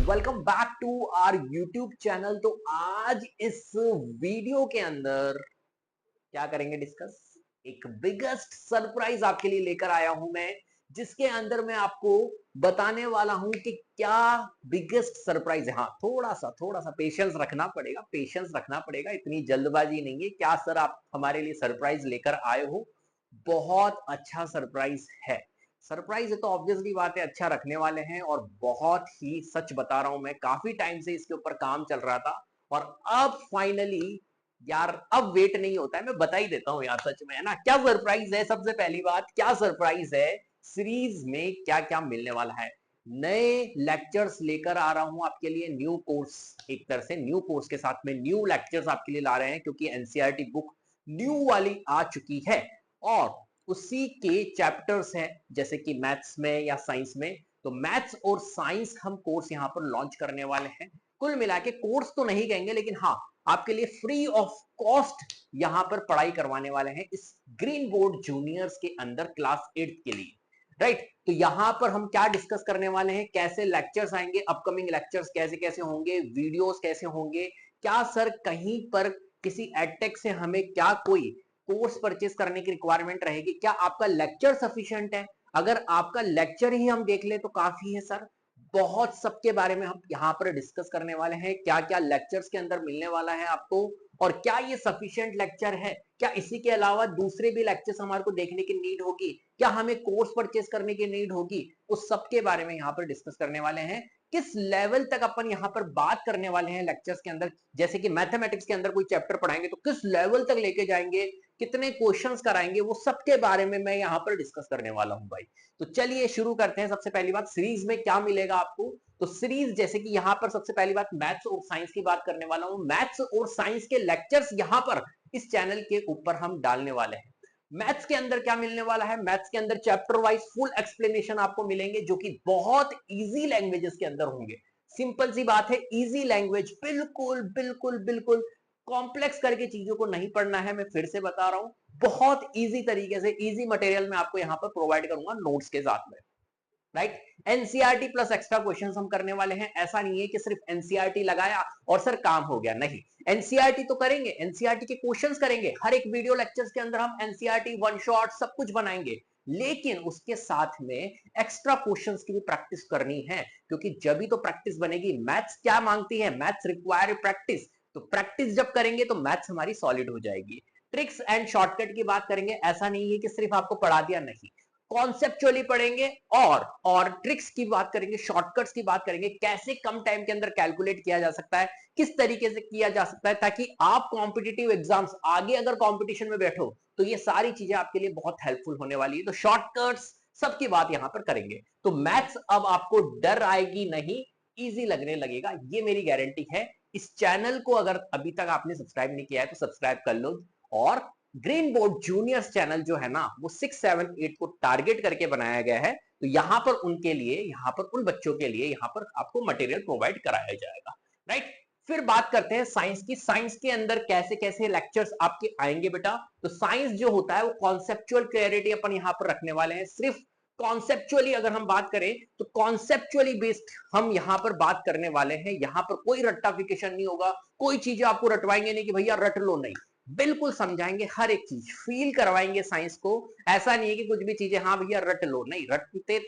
Welcome back to our YouTube channel. तो आज इस वीडियो के अंदर क्या करेंगे डिस्कस, एक बिगेस्ट सरप्राइज आपके लिए लेकर आया हूं मैं, जिसके अंदर मैं आपको बताने वाला हूं कि क्या बिगेस्ट सरप्राइज है। हाँ, थोड़ा सा पेशेंस रखना पड़ेगा, इतनी जल्दबाजी नहीं है। क्या सर आप हमारे लिए सरप्राइज लेकर आए हो? बहुत अच्छा सरप्राइज है। सरप्राइज है तो ऑब्वियसली बात है अच्छा रखने वाले हैं, और बहुत ही सच बता रहा हूं, मैं काफी टाइम से इसके ऊपर काम चल रहा था और अब फाइनली यार अब वेट नहीं होता है, मैं बता ही देता हूँ यार, सच में है ना। क्या सरप्राइज है? सबसे पहली बात, क्या सरप्राइज है? सीरीज में क्या क्या मिलने वाला है? नए लेक्चर्स लेकर आ रहा हूं आपके लिए, न्यू कोर्स। एक तरह से न्यू कोर्स के साथ में न्यू लेक्चर्स आपके लिए ला रहे हैं, क्योंकि एनसीईआरटी बुक न्यू वाली आ चुकी है और उसी के चैप्टर्स हैं, जैसे कि मैथ्स में या साइंस में। तो मैथ्स और साइंस हम कोर्स यहां पर लॉन्च करने वाले हैं। कुल मिला के कोर्स तो नहीं कहेंगे, लेकिन हाँ, आपके लिए फ्री ऑफ कॉस्ट यहां पर पढ़ाई करवाने वाले हैं इस ग्रीन बोर्ड जूनियर्स के अंदर क्लास 8 के लिए। राइट, तो यहां पर हम क्या डिस्कस करने वाले हैं, कैसे लेक्चर्स आएंगे, अपकमिंग लेक्चर्स कैसे कैसे होंगे, वीडियोस कैसे होंगे, क्या सर कहीं पर किसी एडटेक से हमें क्या कोई कोर्स परचेस करने की रिक्वायरमेंट रहेगी, क्या आपका लेक्चर सफिशिएंट है? अगर आपका लेक्चर ही हम देख ले तो काफी है सर। बहुत सबके बारे में हम यहाँ पर डिस्कस करने वाले हैं, क्या क्या लेक्चर्स के अंदर मिलने वाला है आपको, और क्या ये सफिशिएंट लेक्चर है, क्या इसी के अलावा दूसरे भी लेक्चर्स हमारे को देखने की नीड होगी, क्या हमें कोर्स परचेस करने की नीड होगी, उस सब के बारे में यहाँ पर डिस्कस करने वाले हैं। किस लेवल तक अपन यहाँ पर बात करने वाले हैं लेक्चर्स के अंदर, जैसे कि मैथमेटिक्स के अंदर कोई चैप्टर पढ़ाएंगे तो किस लेवल तक लेके जाएंगे, कितने क्वेश्चंस कराएंगे, वो सब के बारे में मैं यहाँ पर डिस्कस करने वाला हूं भाई। तो चलिए शुरू करते हैं। सबसे पहली बात, सीरीज में क्या मिलेगा आपको। तो सीरीज जैसे कि यहां पर सबसे पहली बात मैथ्स और साइंस की बात करने वाला हूं। मैथ्स और साइंस के लेक्चर्स यहां पर इस चैनल के ऊपर हम डालने वाले हैं। मैथ्स के अंदर क्या मिलने वाला है, मैथ्स के अंदर चैप्टर वाइज फुल एक्सप्लेनेशन आपको मिलेंगे, जो कि बहुत इजी लैंग्वेजेस के अंदर होंगे। सिंपल सी बात है, इजी लैंग्वेज, बिल्कुल बिल्कुल बिल्कुल कॉम्प्लेक्स करके चीजों को नहीं पढ़ना है। मैं फिर से बता रहा हूं, बहुत इजी तरीके से इजी मटेरियल मैं आपको यहां पर प्रोवाइड करूंगा नोट्स के साथ में। Right, NCERT plus extra questions हम करने वाले हैं। ऐसा नहीं है कि सिर्फ एनसीईआरटी लगाया और सर काम हो गया, नहीं। एनसीईआरटी तो करेंगे, एनसीईआरटी के क्वेश्चंस करेंगे, हर एक वीडियो लेक्चर्स के अंदर हम एनसीईआरटी वन शॉट सब कुछ बनाएंगे, लेकिन उसके साथ में एक्स्ट्रा क्वेश्चंस की भी प्रैक्टिस करनी है, क्योंकि जब भी तो प्रैक्टिस बनेगी। मैथ्स क्या मांगती है, मैथ्स रिक्वायर प्रैक्टिस। तो प्रैक्टिस जब करेंगे तो मैथ्स हमारी सॉलिड हो जाएगी। ट्रिक्स एंड शॉर्टकट की बात करेंगे, ऐसा नहीं है कि सिर्फ आपको पढ़ा दिया, नहीं, कॉन्सेप्चुअली पढ़ेंगे और ट्रिक्स की बात करेंगे, शॉर्टकट्स की बात करेंगे, कैसे कम टाइम के अंदर कैलकुलेट किया जा सकता है, किस तरीके से किया जा सकता है, ताकि आप कॉम्पिटिटिव एग्जाम्स आगे अगर कंपटीशन में बैठो तो ये सारी चीजें आपके लिए बहुत हेल्पफुल होने वाली है। तो शॉर्टकट्स सबकी बात यहां पर करेंगे। तो मैथ्स अब आपको डर आएगी नहीं, इजी लगने लगेगा, ये मेरी गारंटी है। इस चैनल को अगर अभी तक आपने सब्सक्राइब नहीं किया है तो सब्सक्राइब कर लो। और ग्रीन बोर्ड जूनियर्स चैनल जो है ना, वो 6, 7, 8 को टारगेट करके बनाया गया है। तो यहां पर उनके लिए, यहां पर उन बच्चों के लिए यहां पर आपको मटेरियल प्रोवाइड कराया जाएगा। राइट, फिर बात करते हैं साइंस की। साइंस के अंदर कैसे कैसे लेक्चर्स आपके आएंगे बेटा। तो साइंस जो होता है वो कॉन्सेप्चुअल क्लैरिटी अपन यहां पर रखने वाले हैं। सिर्फ कॉन्सेप्चुअली अगर हम बात करें तो कॉन्सेप्चुअली बेस्ड हम यहां पर बात करने वाले हैं। यहां पर कोई रट्टाफिकेशन नहीं होगा, कोई चीजें आपको रटवाएंगे नहीं कि भैया रट लो, नहीं, बिल्कुल समझाएंगे, हर एक चीज फील करवाएंगे साइंस को। ऐसा नहीं है कि कुछ भी चीजें हाँ भैया रट लो, नहीं, रटते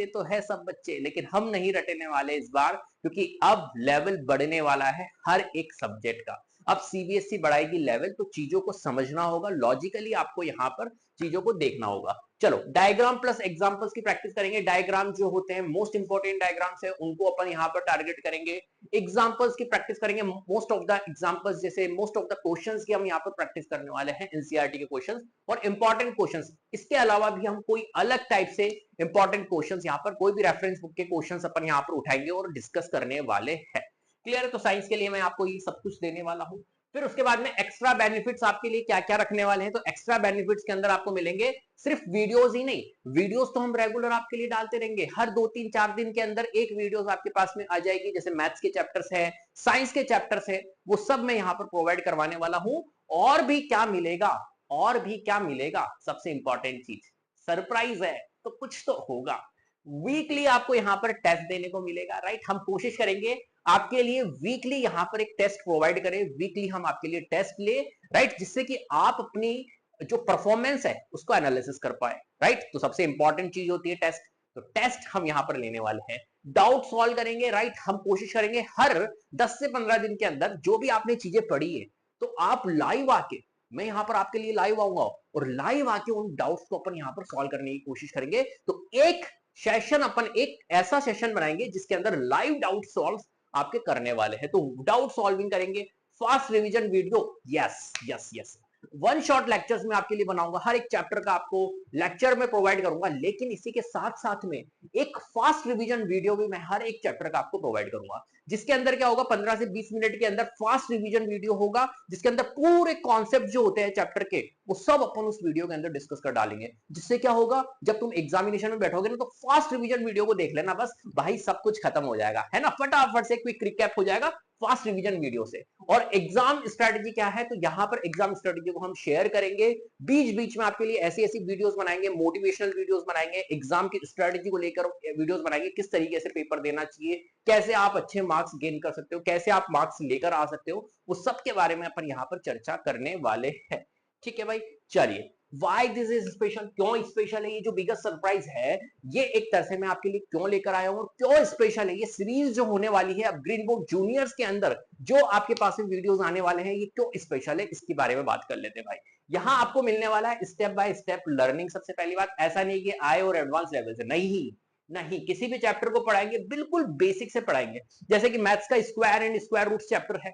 तो है सब बच्चे, लेकिन हम नहीं रटने वाले इस बार, क्योंकि अब लेवल बढ़ने वाला है हर एक सब्जेक्ट का। अब सीबीएसई बढ़ाएगी लेवल, तो चीजों को समझना होगा, लॉजिकली आपको यहां पर चीजों को देखना होगा। चलो, डायग्राम प्लस एग्जांपल्स की प्रैक्टिस करेंगे। डायग्राम जो होते हैं मोस्ट इंपोर्टेंट डायग्राम्स है, उनको अपन यहां पर टारगेट करेंगे। एग्जांपल्स की प्रैक्टिस करेंगे। मोस्ट ऑफ द एग्जांपल्स, जैसे मोस्ट ऑफ द क्वेश्चंस की हम यहां पर प्रैक्टिस करने वाले हैं, एनसीईआरटी के क्वेश्चंस और इंपॉर्टेंट क्वेश्चंस। इसके अलावा भी हम कोई अलग टाइप से इंपॉर्टेंट क्वेश्चंस यहां पर, कोई भी रेफरेंस बुक के क्वेश्चंस अपन यहां पर उठाएंगे और डिस्कस करने वाले हैं। क्लियर है? तो साइंस के लिए मैं आपको ये सब कुछ देने वाला हूं। फिर उसके बाद में एक्स्ट्रा बेनिफिट्स आपके लिए क्या क्या रखने वाले हैं। तो एक्स्ट्रा बेनिफिट्स के अंदर आपको मिलेंगे सिर्फ वीडियोस ही नहीं, वीडियोस तो हम रेगुलर आपके लिए डालते रहेंगे। हर 2, 3, 4 दिन के अंदर एक वीडियोस आपके पास में आ जाएगी। जैसे मैथ्स के चैप्टर्स है, साइंस के चैप्टर्स है, वो सब मैं यहां पर प्रोवाइड करवाने वाला हूं। और भी क्या मिलेगा, और भी क्या मिलेगा, सबसे इंपॉर्टेंट चीज, सरप्राइज है तो कुछ तो होगा। वीकली आपको यहाँ पर टेस्ट देने को मिलेगा, राइट। हम कोशिश करेंगे आपके लिए वीकली यहाँ पर एक टेस्ट प्रोवाइड करें, वीकली हम आपके लिए टेस्ट ले, राइट, जिससे कि आप अपनी जो परफॉर्मेंस है उसको एनालिसिस कर पाए, राइट। तो सबसे इंपॉर्टेंट चीज होती है टेस्ट। तो टेस्ट हम यहाँ पर लेने वाले हैं, डाउट सॉल्व करेंगे, राइट। हम कोशिश करेंगे हर 10 से 15 दिन के अंदर जो भी आपने चीजें पढ़ी है तो आप लाइव आके, मैं यहाँ पर आपके लिए लाइव आऊंगा और लाइव आके उन डाउट्स को अपन यहाँ पर सॉल्व करने की कोशिश करेंगे। तो एक सेशन अपन एक ऐसा सेशन बनाएंगे जिसके अंदर लाइव डाउट सॉल्व आपके करने वाले हैं। तो डाउट सॉल्विंग करेंगे, fast revision video, yes yes yes, one shot lectures में आपके लिए बनाऊंगा, हर एक चैप्टर का आपको लेक्चर में प्रोवाइड करूंगा, लेकिन इसी के साथ साथ में एक फास्ट रिवीजन वीडियो भी मैं हर एक चैप्टर का आपको प्रोवाइड करूंगा, जिसके अंदर क्या होगा 15 से 20 मिनट के अंदर फास्ट रिवीजन वीडियो होगा, जिसके अंदर पूरे कॉन्सेप्ट जो होते हैं चैप्टर के वो सब अपन उस वीडियो के अंदर डिस्कस कर डालेंगे। जिससे क्या होगा, जब तुम एग्जामिनेशन में बैठोगे ना तो फास्ट रिवीजन वीडियो को देख लेना, बस भाई सब कुछ खत्म हो जाएगा, है ना, फटाफट से क्विक रिकैप हो जाएगा फास्ट रिवीजन वीडियो से। और एग्जाम स्ट्रेटजी क्या है, तो यहां पर एग्जाम स्ट्रेटजी को हम शेयर करेंगे, बीच बीच में आपके लिए ऐसी ऐसी वीडियोस बनाएंगे, मोटिवेशनल वीडियोस बनाएंगे, एग्जाम की स्ट्रेटजी को लेकर वीडियोस बनाएंगे, किस तरीके से पेपर देना चाहिए, कैसे आप अच्छे मार्क्स गेन कर सकते हो, कैसे आप मार्क्स लेकर आ सकते हो, वो सब के बारे में अपन यहाँ पर चर्चा करने वाले हैं। ठीक है भाई, चलिए, वाई दिस इज स्पेशल, क्यों स्पेशल है, ये जो बिगेस्ट सरप्राइज है ये एक तरह से मैं आपके लिए क्यों लेकर आया हूं और क्यों स्पेशल है, ये सीरीज जो होने वाली है अब ग्रीन बुक जूनियर्स के अंदर जो आपके पास में वीडियोस आने वाले हैं, ये क्यों स्पेशल है, इसके बारे में बात कर लेते हैं भाई। यहां आपको मिलने वाला है स्टेप बाय स्टेप लर्निंग। सबसे पहली बात, ऐसा नहीं कि आए और एडवांस लेवल से, नहीं नहीं, किसी भी चैप्टर को पढ़ाएंगे बिल्कुल बेसिक से पढ़ाएंगे। जैसे कि मैथ्स का square and square root chapter है,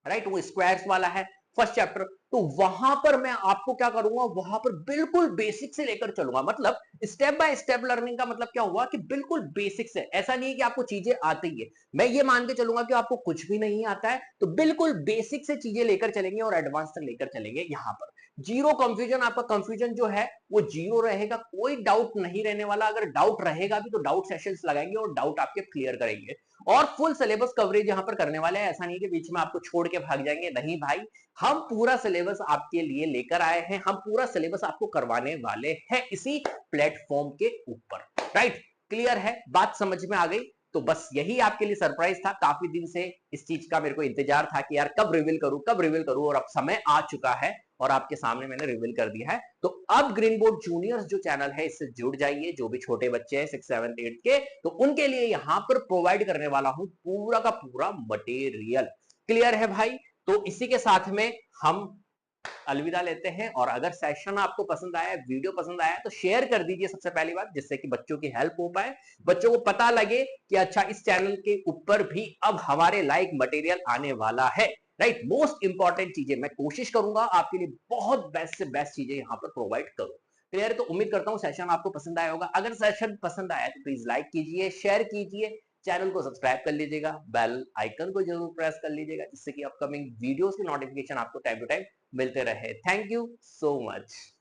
राइट, वो स्क्वायर्स वाला है फर्स्ट चैप्टर, तो वहां पर मैं आपको क्या करूंगा, वहां पर बिल्कुल बेसिक से लेकर चलूंगा। मतलब स्टेप बाय स्टेप लर्निंग का मतलब क्या हुआ कि बिल्कुल बेसिक से, ऐसा नहीं है कि आपको चीजें आती है, मैं ये मान के चलूंगा कि आपको कुछ भी नहीं आता है, तो बिल्कुल बेसिक से चीजें लेकर चलेंगे और एडवांस तक लेकर चलेंगे। यहां पर जीरो कंफ्यूजन, आपका कंफ्यूजन जो है वो जीरो रहेगा, कोई डाउट नहीं रहने वाला। अगर डाउट रहेगा भी तो डाउट सेशंस लगाएंगे और डाउट आपके क्लियर करेंगे। और फुल सिलेबस कवरेज यहां पर करने वाले हैं, ऐसा नहीं कि बीच में आपको छोड़ के भाग जाएंगे, नहीं भाई, हम पूरा सिलेबस आपके लिए लेकर आए हैं, हम पूरा सिलेबस आपको करवाने वाले हैं इसी प्लेटफॉर्म के ऊपर, राइट। क्लियर है, बात समझ में आ गई। तो बस यही आपके लिए सरप्राइज था, काफी दिन से इस चीज का मेरे को इंतजार था कि यार कब रिवील करूं कब रिवील करूं, और अब समय आ चुका है और आपके सामने मैंने रिवील कर दिया है। तो अब ग्रीन बोर्ड जूनियर्स जो चैनल है इससे जुड़ जाइए, जो भी छोटे बच्चे हैं 6, 7, 8 के, तो उनके लिए यहां पर प्रोवाइड करने वाला हूं पूरा का पूरा मटेरियल। क्लियर है भाई। तो इसी के साथ में हम अलविदा लेते हैं, और अगर सेशन आपको पसंद आया, वीडियो पसंद आया तो शेयर कर दीजिए सबसे पहली बात, जिससे कि बच्चों की हेल्प हो पाए, बच्चों को पता लगे कि अच्छा इस चैनल के ऊपर भी अब हमारे लाइक मटेरियल आने वाला है, राइट। मोस्ट इंपॉर्टेंट चीजें मैं कोशिश करूंगा आपके लिए बहुत बेस्ट से बेस्ट चीजें यहां पर प्रोवाइड करूं। क्लियर, तो उम्मीद करता हूं सेशन आपको पसंद आया होगा। अगर सेशन पसंद आया तो प्लीज लाइक कीजिए, शेयर कीजिए, चैनल को सब्सक्राइब कर लीजिएगा, बेल आइकन को जरूर प्रेस कर लीजिएगा, जिससे कि अपकमिंग वीडियोस की नोटिफिकेशन आपको टाइम टू टाइम मिलते रहे। Thank you so much.